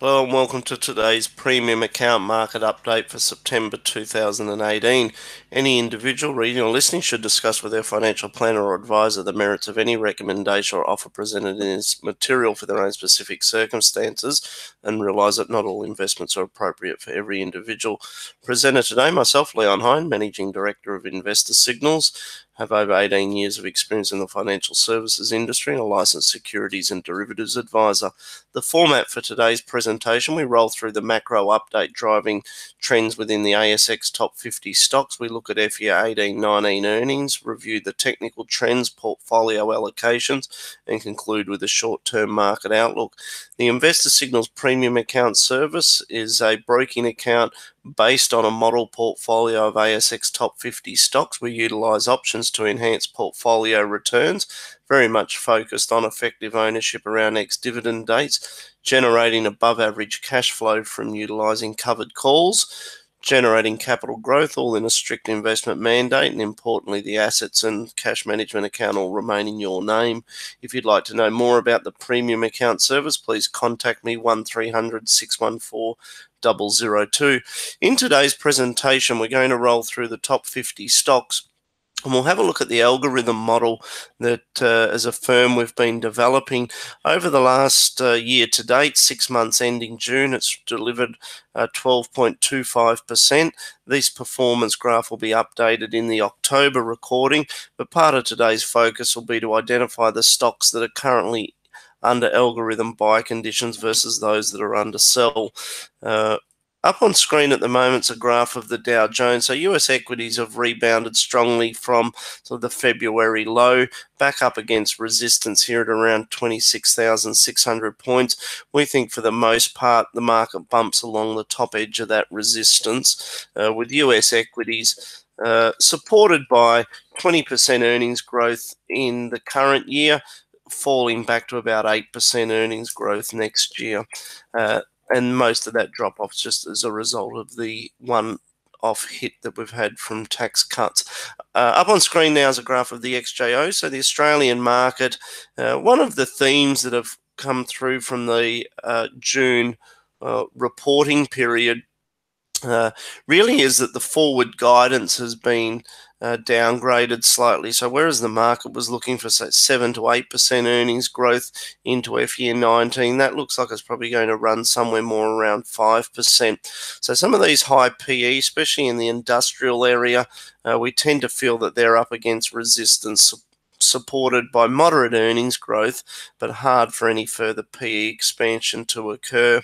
Hello and welcome to today's premium account market update for September 2018. Any individual reading or listening should discuss with their financial planner or advisor the merits of any recommendation or offer presented in this material for their own specific circumstances and realise that not all investments are appropriate for every individual. Presenter today, myself, Leon Hine, Managing Director of Investor Signals. Have over 18 years of experience in the financial services industry and a licensed securities and derivatives advisor. The format for today's presentation, we roll through the macro update driving trends within the ASX top 50 stocks. We look at FY 18-19 earnings, review the technical trends, portfolio allocations, and conclude with a short-term market outlook. The Investor Signals Premium Account Service is a broking account based on a model portfolio of ASX top 50 stocks. We utilise options to enhance portfolio returns, very much focused on effective ownership around ex-dividend dates, generating above average cash flow from utilising covered calls, generating capital growth, all in a strict investment mandate, and importantly, the assets and cash management account all remain in your name. If you'd like to know more about the premium account service, please contact me 1300 614 002. In today's presentation, we're going to roll through the top 50 stocks. And we'll have a look at the algorithm model that, as a firm, we've been developing over the last year to date, 6 months ending June. It's delivered 12.25%. This performance graph will be updated in the October recording, but part of today's focus will be to identify the stocks that are currently under algorithm buy conditions versus those that are under sell. Up on screen at the moment is a graph of the Dow Jones. So US equities have rebounded strongly from sort of the February low, back up against resistance here at around 26,600 points. We think for the most part the market bumps along the top edge of that resistance, with US equities supported by 20% earnings growth in the current year, falling back to about 8% earnings growth next year. And most of that drop-off is just as a result of the one-off hit that we've had from tax cuts. Up on screen now is a graph of the XJO, so the Australian market. One of the themes that have come through from the June reporting period really is that the forward guidance has been downgraded slightly. So whereas the market was looking for, say, 7 to 8% earnings growth into FY19, that looks like it's probably going to run somewhere more around 5%. So some of these high PE, especially in the industrial area, we tend to feel that they're up against resistance, supported by moderate earnings growth, but hard for any further PE expansion to occur.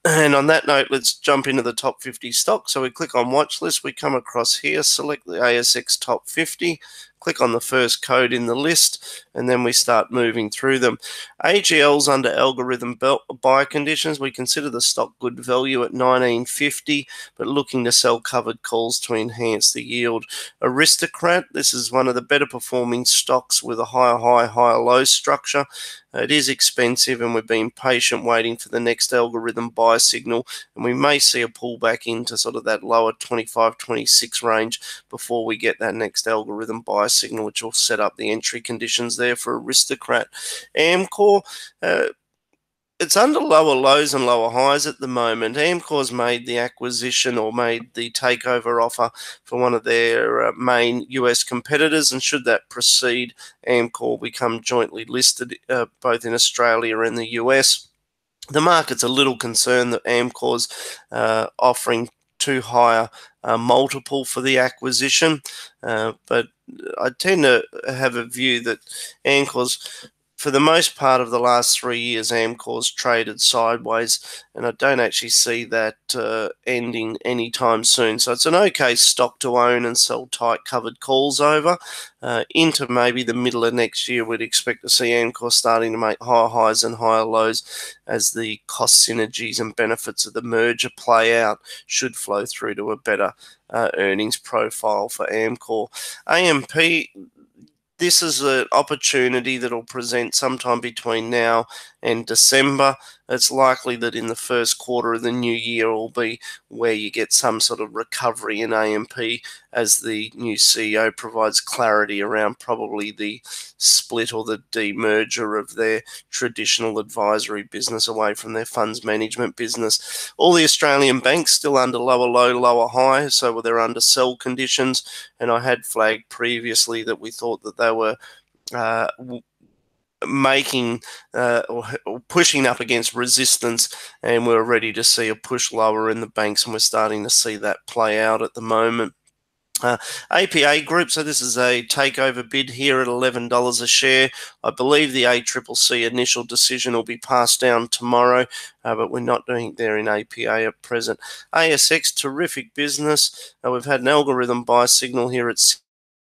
And on that note, let's jump into the top 50 stocks. So we click on watch list, we come across here, select the ASX top 50, click on the first code in the list, and then we start moving through them. AGL's under algorithm buy conditions. We consider the stock good value at 19.50, but looking to sell covered calls to enhance the yield. Aristocrat, this is one of the better performing stocks with a higher high, higher low structure. It is expensive, and we've been patient waiting for the next algorithm buy signal, and we may see a pullback into sort of that lower 25, 26 range before we get that next algorithm buy signal, which will set up the entry conditions there for Aristocrat. Amcor, it's under lower lows and lower highs at the moment. Amcor's made the acquisition or made the takeover offer for one of their main US competitors, and should that proceed, Amcor will become jointly listed both in Australia and the US. The market's a little concerned that Amcor's offering too high a multiple for the acquisition, but I tend to have a view that Amcor's, for the most part of the last 3 years, Amcor's traded sideways, and I don't actually see that ending anytime soon. So it's an okay stock to own and sell tight covered calls over. Into maybe the middle of next year, we'd expect to see Amcor starting to make higher highs and higher lows as the cost synergies and benefits of the merger play out, should flow through to a better earnings profile for Amcor. AMP, this is an opportunity that will present sometime between now and December. it's likely that in the first quarter of the new year will be where you get some sort of recovery in AMP as the new CEO provides clarity around probably the split or the demerger of their traditional advisory business away from their funds management business. All the Australian banks still under lower low, lower high, so they're under sell conditions, and I had flagged previously that we thought that they were making or pushing up against resistance, and we're ready to see a push lower in the banks, and we're starting to see that play out at the moment. APA Group, so this is a takeover bid here at $11 a share. I believe the ACCC initial decision will be passed down tomorrow, but we're not doing it there in APA at present. ASX, terrific business. We've had an algorithm buy signal here at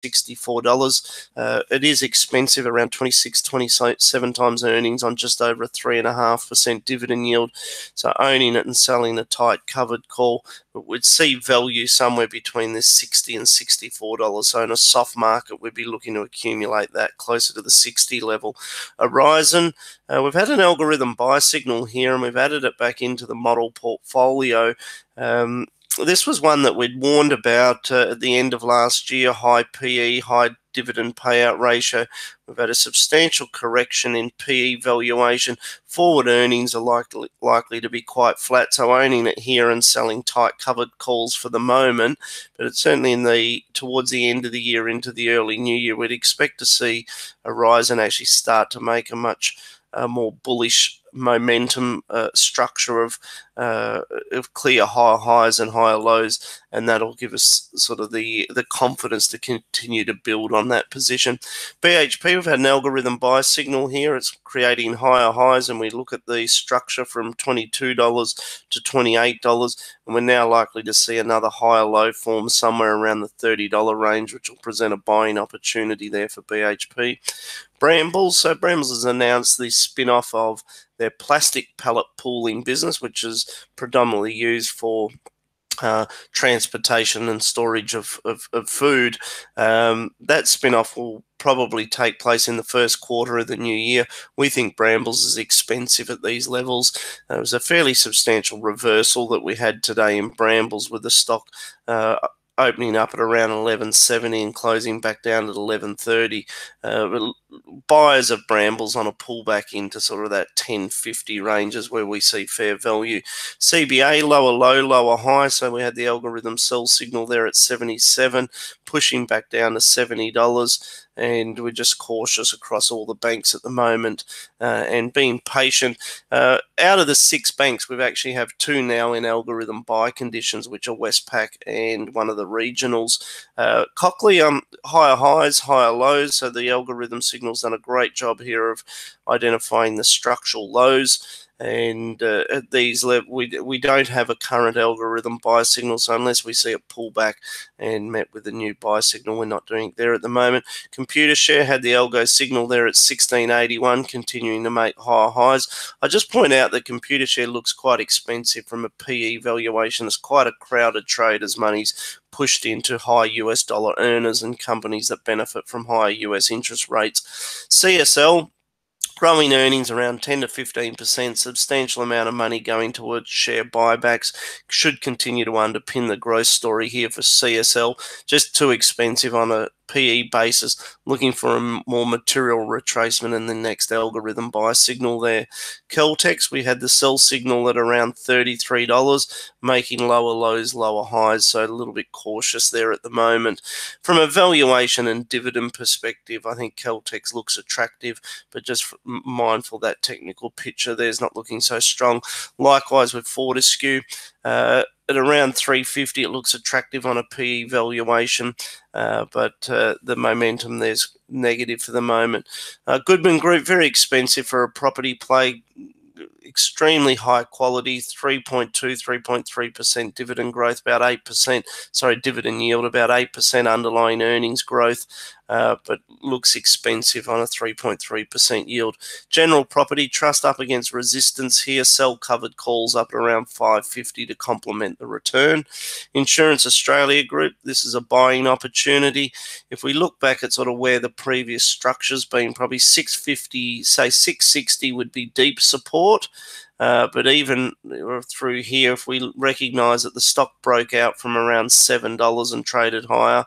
$64. It is expensive, around 26, 27 times earnings on just over a 3.5% dividend yield. So owning it and selling a tight covered call, but we'd see value somewhere between this $60 and $64. So in a soft market, we'd be looking to accumulate that closer to the 60 level. Horizon, we've had an algorithm buy signal here, and we've added it back into the model portfolio. This was one that we'd warned about at the end of last year, high PE, high dividend payout ratio. We've had a substantial correction in PE valuation. Forward earnings are likely to be quite flat, so owning it here and selling tight covered calls for the moment. But it's certainly towards the end of the year into the early new year, we'd expect to see Horizon actually start to make a much more bullish momentum structure of clear higher highs and higher lows, and that'll give us sort of the confidence to continue to build on that position. BHP, we've had an algorithm buy signal here. It's creating higher highs, and we look at the structure from $22 to $28, and we're now likely to see another higher low form somewhere around the $30 range, which will present a buying opportunity there for BHP. Brambles, so Brambles has announced the spin-off of their plastic pallet pooling business, which is predominantly used for transportation and storage of food. That spin-off will probably take place in the first quarter of the new year. We think Brambles is expensive at these levels. It was a fairly substantial reversal that we had today in Brambles, with the stock opening up at around 11.70 and closing back down at 11.30. Buyers of Brambles on a pullback into sort of that 10.50 ranges where we see fair value. CBA, lower low, lower high. So we had the algorithm sell signal there at 77, pushing back down to $70. And we're just cautious across all the banks at the moment and being patient. Out of the 6 banks, we've actually have 2 now in algorithm buy conditions, which are Westpac and one of the regionals. Cochlear, higher highs, higher lows. So the algorithm signal's done a great job here of identifying the structural lows. And at these levels, we don't have a current algorithm buy signal, so unless we see a pullback and met with a new buy signal, we're not doing it there at the moment. Computershare had the algo signal there at 16.81, continuing to make higher highs. I just point out that Computershare looks quite expensive from a PE valuation. It's quite a crowded trade as money's pushed into high US dollar earners and companies that benefit from higher US interest rates. CSL, growing earnings around 10 to 15%, substantial amount of money going towards share buybacks, should continue to underpin the growth story here for CSL. Just too expensive on a PE basis, looking for a more material retracement in the next algorithm buy signal there. Caltex, we had the sell signal at around $33, making lower lows, lower highs, so a little bit cautious there at the moment. From a valuation and dividend perspective, I think Caltex looks attractive, but just mindful that technical picture there's not looking so strong. Likewise with Fortescue, at around 350, it looks attractive on a PE valuation, but the momentum there's negative for the moment. Goodman Group, very expensive for a property play. Extremely high quality, 3.3% dividend growth, about 8%, dividend yield, about 8% underlying earnings growth, but looks expensive on a 3.3% yield. General Property Trust up against resistance here, sell covered calls up at around 550 to complement the return. Insurance Australia Group, this is a buying opportunity. If we look back at sort of where the previous structure's been, probably 650, say 660 would be deep support. But even through here, if we recognise that the stock broke out from around $7 and traded higher,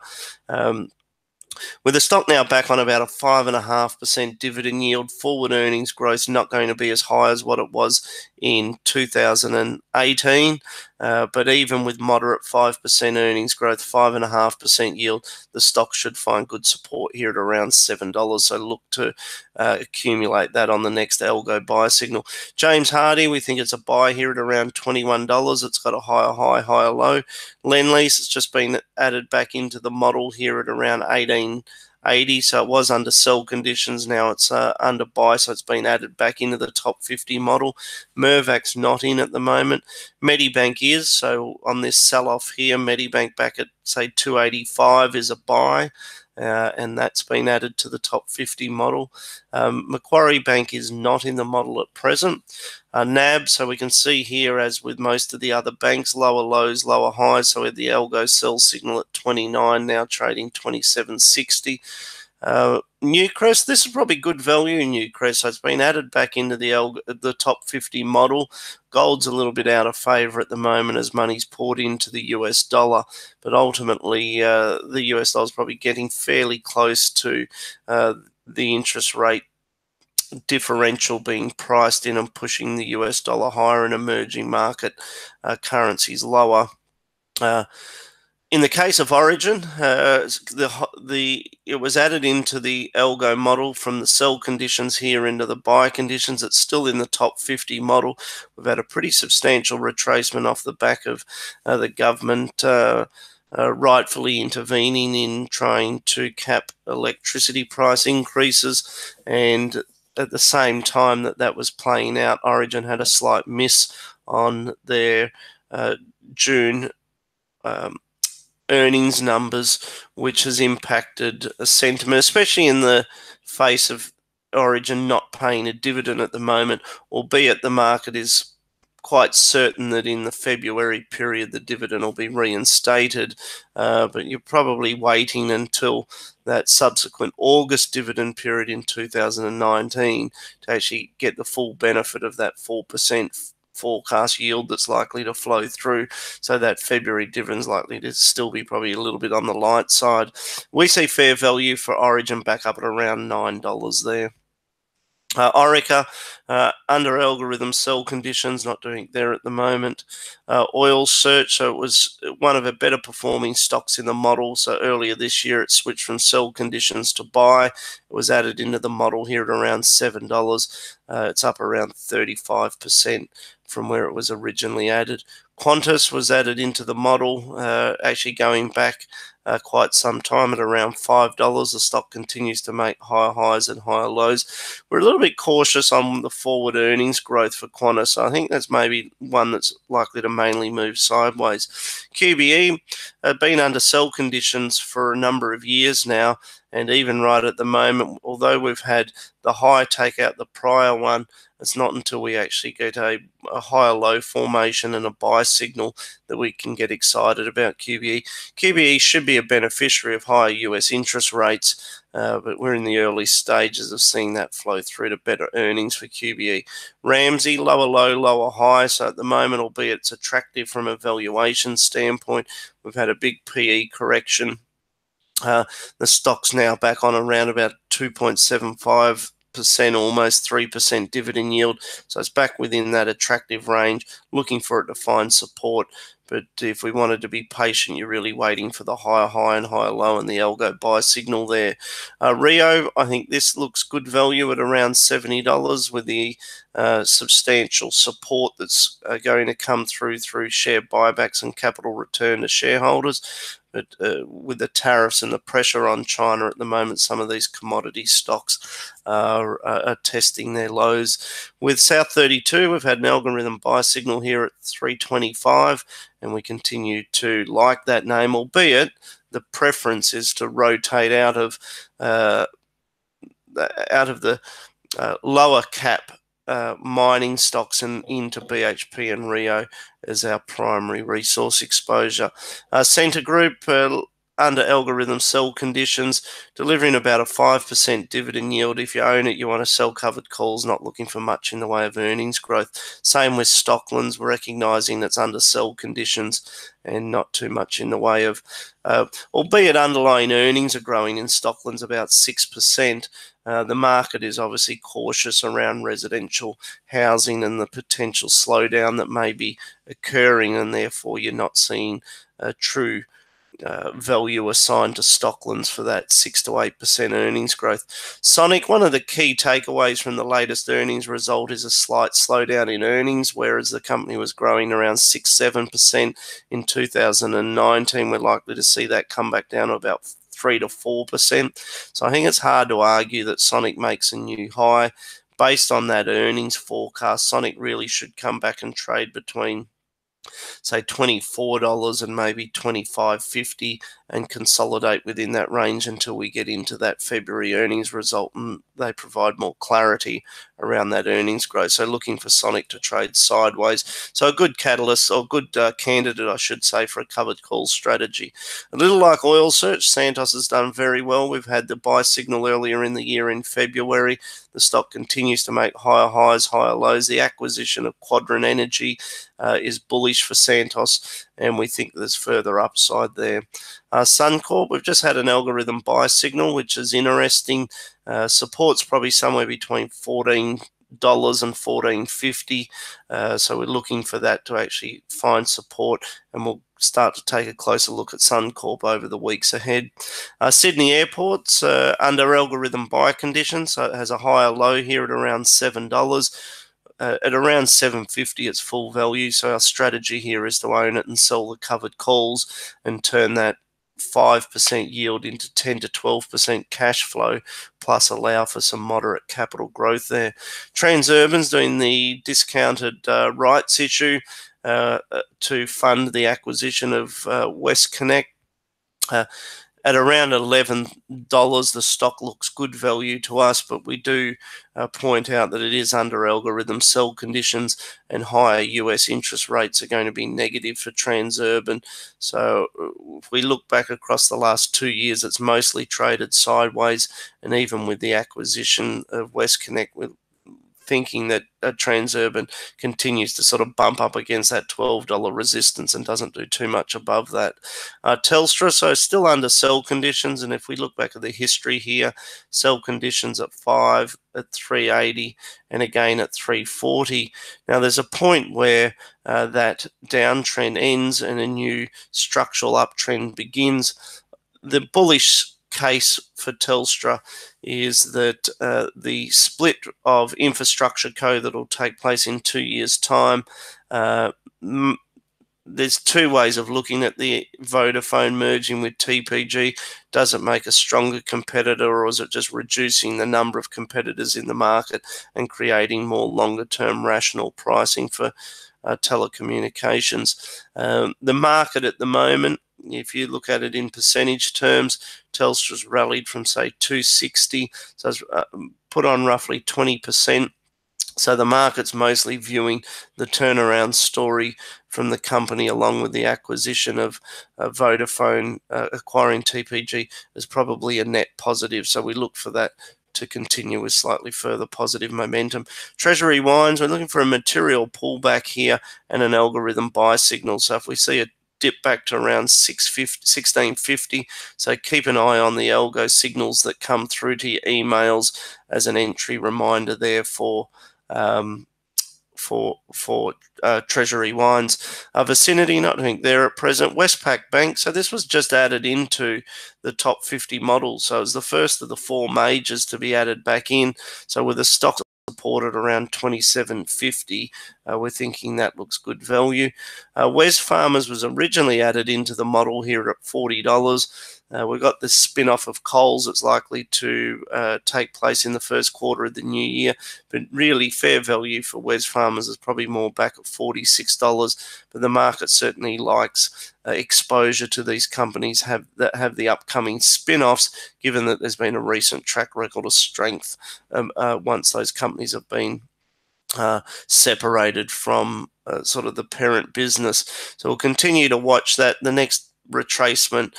with the stock now back on about a 5.5% dividend yield, forward earnings growth not going to be as high as what it was in 2018. But even with moderate 5% earnings growth, 5.5% yield, the stock should find good support here at around $7. So look to accumulate that on the next algo buy signal. James Hardie, we think it's a buy here at around $21. It's got a higher high, higher low. Lendlease, it's just been added back into the model here at around 18.80, so it was under sell conditions. Now it's under buy, so it's been added back into the top 50 model. Mirvac's not in at the moment. Medibank is, so on this sell-off here, Medibank back at, say, 285 is a buy. And that's been added to the top 50 model. Macquarie Bank is not in the model at present. NAB, so we can see here, as with most of the other banks, lower lows, lower highs. So we had the algo sell signal at 29, now trading 27.60. Newcrest, this is probably good value in Newcrest. So it's been added back into the top 50 model. Gold's a little bit out of favour at the moment as money's poured into the US dollar, but ultimately the US dollar is probably getting fairly close to the interest rate differential being priced in and pushing the US dollar higher and emerging market currencies lower. In the case of Origin, it was added into the algo model from the sell conditions here into the buy conditions. It's still in the top 50 model. We've had a pretty substantial retracement off the back of the government rightfully intervening in trying to cap electricity price increases, and at the same time that was playing out, Origin had a slight miss on their June earnings numbers, which has impacted sentiment, especially in the face of Origin not paying a dividend at the moment, albeit the market is quite certain that in the February period the dividend will be reinstated, but you're probably waiting until that subsequent August dividend period in 2019 to actually get the full benefit of that 4% forecast yield that's likely to flow through. So that February dividend is likely to still be probably a little bit on the light side. We see fair value for Origin back up at around $9 there. Orica, under algorithm sell conditions, not doing there at the moment. Oil Search, so it was one of the better performing stocks in the model. So earlier this year, it switched from sell conditions to buy. It was added into the model here at around $7. It's up around 35% from where it was originally added. Qantas was added into the model, actually going back quite some time at around $5. The stock continues to make higher highs and higher lows. We're a little bit cautious on the forward earnings growth for Qantas. So I think that's maybe one that's likely to mainly move sideways. QBE been under sell conditions for a number of years now, and even right at the moment, although we've had the high take out the prior one, it's not until we actually get a higher low formation and a buy signal that we can get excited about QBE. QBE should be a beneficiary of higher US interest rates, but we're in the early stages of seeing that flow through to better earnings for QBE. Ramsay, lower low, lower high. So at the moment, albeit it's attractive from a valuation standpoint, we've had a big PE correction. The stock's now back on around about 2.75%, almost 3% dividend yield. So it's back within that attractive range, looking for it to find support. But if we wanted to be patient, you're really waiting for the higher high and higher low and the algo buy signal there. Rio, I think this looks good value at around $70 with the substantial support that's going to come through share buybacks and capital return to shareholders. But with the tariffs and the pressure on China at the moment, some of these commodity stocks are testing their lows. With South 32, we've had an algorithm buy signal here at 325, and we continue to like that name, albeit the preference is to rotate out of the lower cap mining stocks and into BHP and Rio as our primary resource exposure. Centre Group under algorithm sell conditions, delivering about a 5% dividend yield. If you own it, you want to sell covered calls, not looking for much in the way of earnings growth. Same with Stocklands, we're recognising it's under sell conditions and not too much in the way of, albeit underlying earnings are growing in Stocklands about 6%. The market is obviously cautious around residential housing and the potential slowdown that may be occurring, and therefore you're not seeing a true value assigned to Stocklands for that 6 to 8% earnings growth. Sonic, one of the key takeaways from the latest earnings result is a slight slowdown in earnings, whereas the company was growing around 6-7% in 2019. We're likely to see that come back down to about 3 to 4%. So I think it's hard to argue that Sonic makes a new high. Based on that earnings forecast, Sonic really should come back and trade between, say, $24 and maybe $25.50 and consolidate within that range until we get into that February earnings result and they provide more clarity around that earnings growth. So looking for Sonic to trade sideways. So a good catalyst, or good candidate, I should say, for a covered call strategy. A little like Oil Search, Santos has done very well. We've had the buy signal earlier in the year in February. The stock continues to make higher highs, higher lows. The acquisition of Quadrant Energy is bullish for Santos, and we think there's further upside there. Suncorp, we've just had an algorithm buy signal, which is interesting. Support's probably somewhere between $14 and $14.50. So we're looking for that to actually find support, and we'll start to take a closer look at Suncorp over the weeks ahead. Sydney Airport's under algorithm buy conditions, so it has a higher low here at around $7. At around $7.50, it's full value. So our strategy here is to own it and sell the covered calls and turn that 5% yield into 10 to 12% cash flow, plus allow for some moderate capital growth there. Transurban's doing the discounted rights issue to fund the acquisition of WestConnect. At around $11, the stock looks good value to us, but we do point out that it is under algorithm sell conditions, and higher US interest rates are going to be negative for Transurban. So if we look back across the last 2 years, it's mostly traded sideways, and even with the acquisition of WestConnect, with thinking that Transurban continues to sort of bump up against that $12 resistance and doesn't do too much above that. Telstra, so still under sell conditions, and if we look back at the history here, sell conditions at 5, at 380, and again at 340. Now there's a point where that downtrend ends and a new structural uptrend begins. The bullish case for Telstra is that the split of infrastructure co that will take place in 2 years' time. There's two ways of looking at the Vodafone merging with TPG. Does it make a stronger competitor, or is it just reducing the number of competitors in the market and creating more longer-term rational pricing for telecommunications? The market at the moment, if you look at it in percentage terms, Telstra's rallied from, say, 260, so it's put on roughly 20%. So the market's mostly viewing the turnaround story from the company, along with the acquisition of Vodafone acquiring TPG, as probably a net positive. So we look for that to continue with slightly further positive momentum. Treasury Wines, we're looking for a material pullback here and an algorithm buy signal. So if we see a dip back to around 1650, so keep an eye on the algo signals that come through to your emails as an entry reminder there for Treasury Wines. Vicinity, not think there at present. Westpac Bank, so this was just added into the top 50 models, so it was the first of the 4 majors to be added back in. So with the stock supported around 27.50, we're thinking that looks good value. Wesfarmers was originally added into the model here at $40. We've got this spin-off of Coles that's likely to take place in the first quarter of the new year, but really fair value for Wesfarmers is probably more back at $46, but the market certainly likes exposure to these companies that have the upcoming spin-offs, given that there's been a recent track record of strength once those companies have been separated from sort of the parent business. So we'll continue to watch that. The next retracement,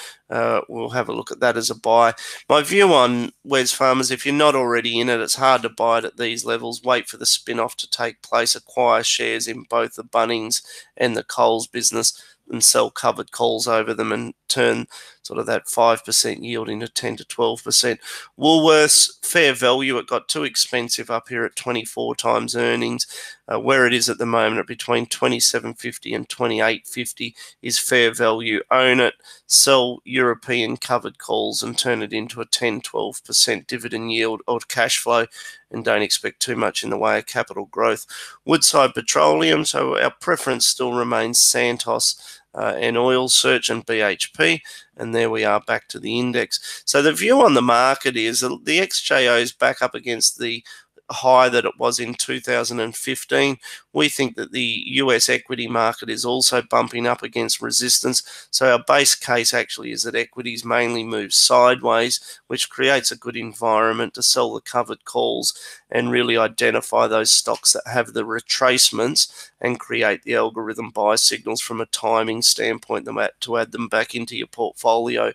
we'll have a look at that as a buy. My view on Wesfarmers, if you're not already in it, it's hard to buy it at these levels. Wait for the spin-off to take place, acquire shares in both the Bunnings and the Coles business, and sell covered calls over them and turn sort of that 5% yield into 10 to 12%. Woolworths, fair value, it got too expensive up here at 24 times earnings. Where it is at the moment at between 27.50 and 28.50 is fair value. Own it, sell European covered calls and turn it into a 10-12% dividend yield or cash flow, and don't expect too much in the way of capital growth. Woodside Petroleum, so our preference still remains Santos and Oil Search and BHP, and there we are back to the index. So the view on the market is the XJO is back up against the high that it was in 2015. We think that the US equity market is also bumping up against resistance. So our base case actually is that equities mainly move sideways, which creates a good environment to sell the covered calls and really identify those stocks that have the retracements and create the algorithm buy signals from a timing standpoint to add them back into your portfolio.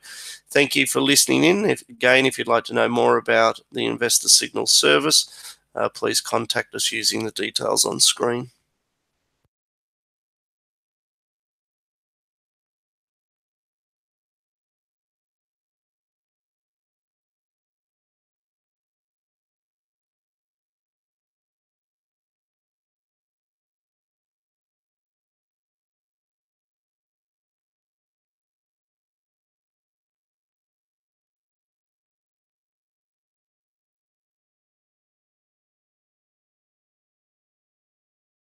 Thank you for listening in. If you'd like to know more about the Investor Signal service, please contact us using the details on screen.